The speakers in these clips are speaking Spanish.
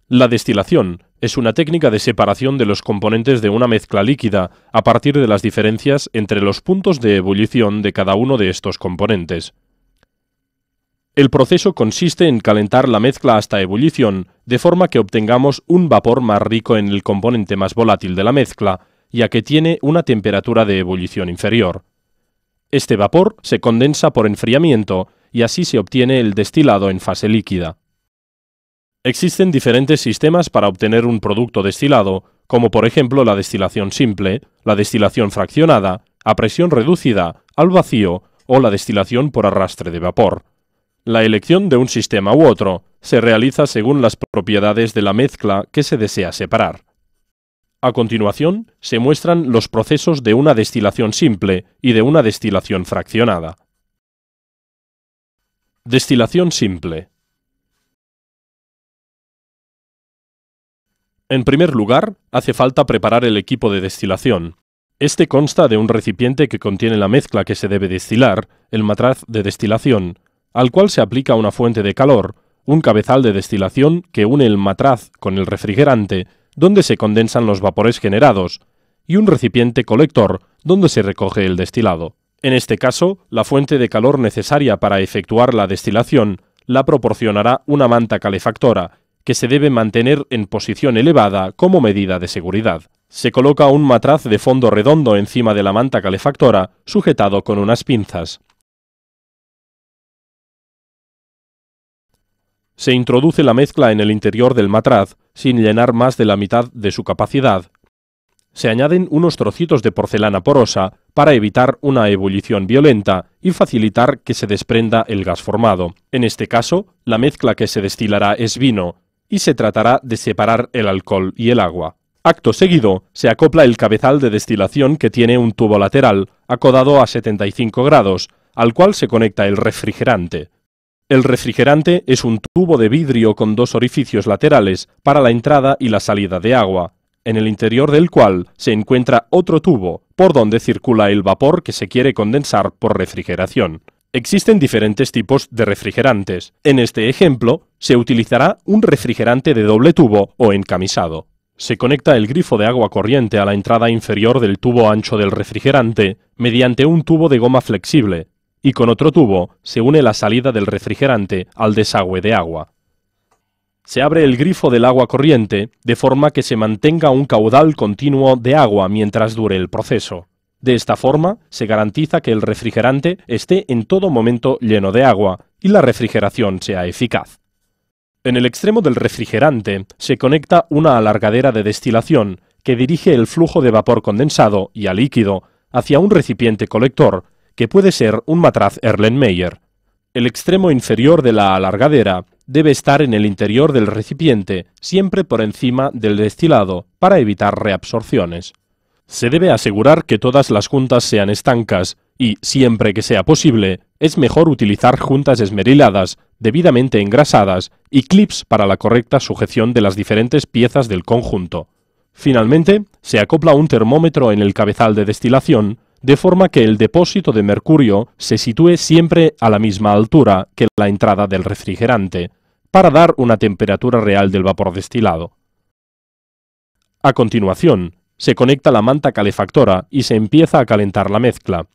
La destilación es una técnica de separación de los componentes de una mezcla líquida a partir de las diferencias entre los puntos de ebullición de cada uno de estos componentes. El proceso consiste en calentar la mezcla hasta ebullición, de forma que obtengamos un vapor más rico en el componente más volátil de la mezcla, ya que tiene una temperatura de ebullición inferior. Este vapor se condensa por enfriamiento y así se obtiene el destilado en fase líquida. Existen diferentes sistemas para obtener un producto destilado, como por ejemplo la destilación simple, la destilación fraccionada, a presión reducida, al vacío o la destilación por arrastre de vapor. La elección de un sistema u otro se realiza según las propiedades de la mezcla que se desea separar. A continuación, se muestran los procesos de una destilación simple y de una destilación fraccionada. Destilación simple. En primer lugar, hace falta preparar el equipo de destilación. Este consta de un recipiente que contiene la mezcla que se debe destilar, el matraz de destilación, al cual se aplica una fuente de calor, un cabezal de destilación que une el matraz con el refrigerante, donde se condensan los vapores generados, y un recipiente colector, donde se recoge el destilado. En este caso, la fuente de calor necesaria para efectuar la destilación la proporcionará una manta calefactora, que se debe mantener en posición elevada como medida de seguridad. Se coloca un matraz de fondo redondo encima de la manta calefactora, sujetado con unas pinzas. Se introduce la mezcla en el interior del matraz, sin llenar más de la mitad de su capacidad. Se añaden unos trocitos de porcelana porosa para evitar una ebullición violenta y facilitar que se desprenda el gas formado. En este caso, la mezcla que se destilará es vino, y se tratará de separar el alcohol y el agua. Acto seguido, se acopla el cabezal de destilación que tiene un tubo lateral, acodado a 75 grados, al cual se conecta el refrigerante. El refrigerante es un tubo de vidrio con dos orificios laterales para la entrada y la salida de agua, en el interior del cual se encuentra otro tubo, por donde circula el vapor que se quiere condensar por refrigeración. Existen diferentes tipos de refrigerantes. En este ejemplo, se utilizará un refrigerante de doble tubo o encamisado. Se conecta el grifo de agua corriente a la entrada inferior del tubo ancho del refrigerante mediante un tubo de goma flexible, y con otro tubo se une la salida del refrigerante al desagüe de agua. Se abre el grifo del agua corriente de forma que se mantenga un caudal continuo de agua mientras dure el proceso. De esta forma se garantiza que el refrigerante esté en todo momento lleno de agua y la refrigeración sea eficaz. En el extremo del refrigerante se conecta una alargadera de destilación que dirige el flujo de vapor condensado y a líquido hacia un recipiente colector, que puede ser un matraz Erlenmeyer. El extremo inferior de la alargadera debe estar en el interior del recipiente, siempre por encima del destilado, para evitar reabsorciones. Se debe asegurar que todas las juntas sean estancas y, siempre que sea posible, es mejor utilizar juntas esmeriladas, debidamente engrasadas y clips para la correcta sujeción de las diferentes piezas del conjunto. Finalmente, se acopla un termómetro en el cabezal de destilación, de forma que el depósito de mercurio se sitúe siempre a la misma altura que la entrada del refrigerante, para dar una temperatura real del vapor destilado. A continuación, se conecta la manta calefactora y se empieza a calentar la mezcla.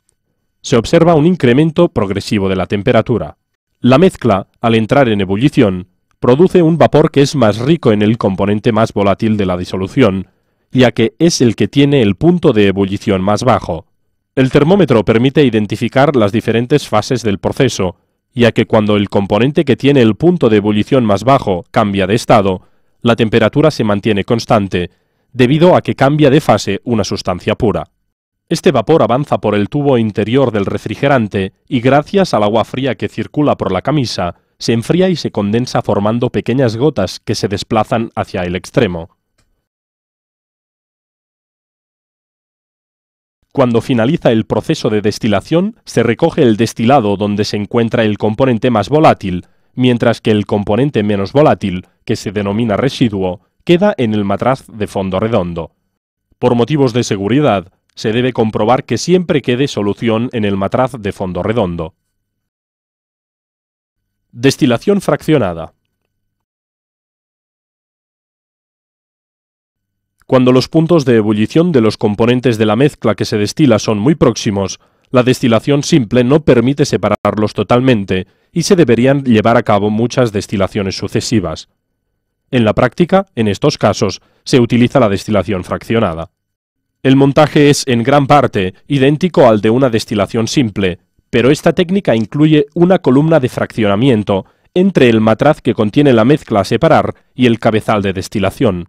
Se observa un incremento progresivo de la temperatura. La mezcla, al entrar en ebullición, produce un vapor que es más rico en el componente más volátil de la disolución, ya que es el que tiene el punto de ebullición más bajo. El termómetro permite identificar las diferentes fases del proceso, ya que cuando el componente que tiene el punto de ebullición más bajo cambia de estado, la temperatura se mantiene constante, debido a que cambia de fase una sustancia pura. Este vapor avanza por el tubo interior del refrigerante y gracias al agua fría que circula por la camisa, se enfría y se condensa formando pequeñas gotas que se desplazan hacia el extremo. Cuando finaliza el proceso de destilación, se recoge el destilado donde se encuentra el componente más volátil, mientras que el componente menos volátil, que se denomina residuo, queda en el matraz de fondo redondo. Por motivos de seguridad, se debe comprobar que siempre quede solución en el matraz de fondo redondo. Destilación fraccionada. Cuando los puntos de ebullición de los componentes de la mezcla que se destila son muy próximos, la destilación simple no permite separarlos totalmente y se deberían llevar a cabo muchas destilaciones sucesivas. En la práctica, en estos casos, se utiliza la destilación fraccionada. El montaje es en gran parte idéntico al de una destilación simple, pero esta técnica incluye una columna de fraccionamiento entre el matraz que contiene la mezcla a separar y el cabezal de destilación.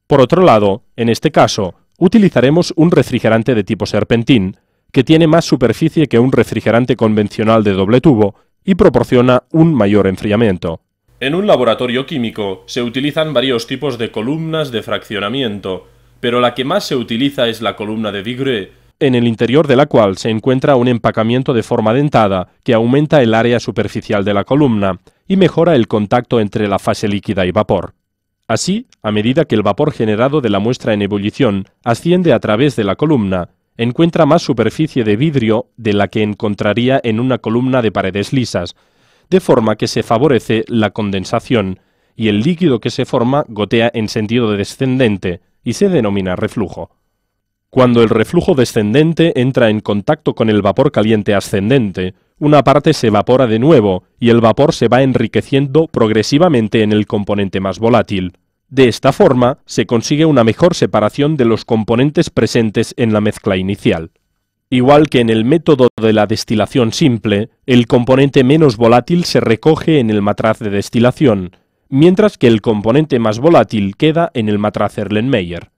Por otro lado, en este caso, utilizaremos un refrigerante de tipo serpentín, que tiene más superficie que un refrigerante convencional de doble tubo y proporciona un mayor enfriamiento. En un laboratorio químico se utilizan varios tipos de columnas de fraccionamiento, pero la que más se utiliza es la columna de Vigreux, en el interior de la cual se encuentra un empacamiento de forma dentada que aumenta el área superficial de la columna y mejora el contacto entre la fase líquida y vapor. Así, a medida que el vapor generado de la muestra en ebullición asciende a través de la columna, encuentra más superficie de vidrio de la que encontraría en una columna de paredes lisas, de forma que se favorece la condensación, y el líquido que se forma gotea en sentido descendente y se denomina reflujo. Cuando el reflujo descendente entra en contacto con el vapor caliente ascendente, una parte se evapora de nuevo y el vapor se va enriqueciendo progresivamente en el componente más volátil. De esta forma, se consigue una mejor separación de los componentes presentes en la mezcla inicial. Igual que en el método de la destilación simple, el componente menos volátil se recoge en el matraz de destilación, mientras que el componente más volátil queda en el matraz Erlenmeyer.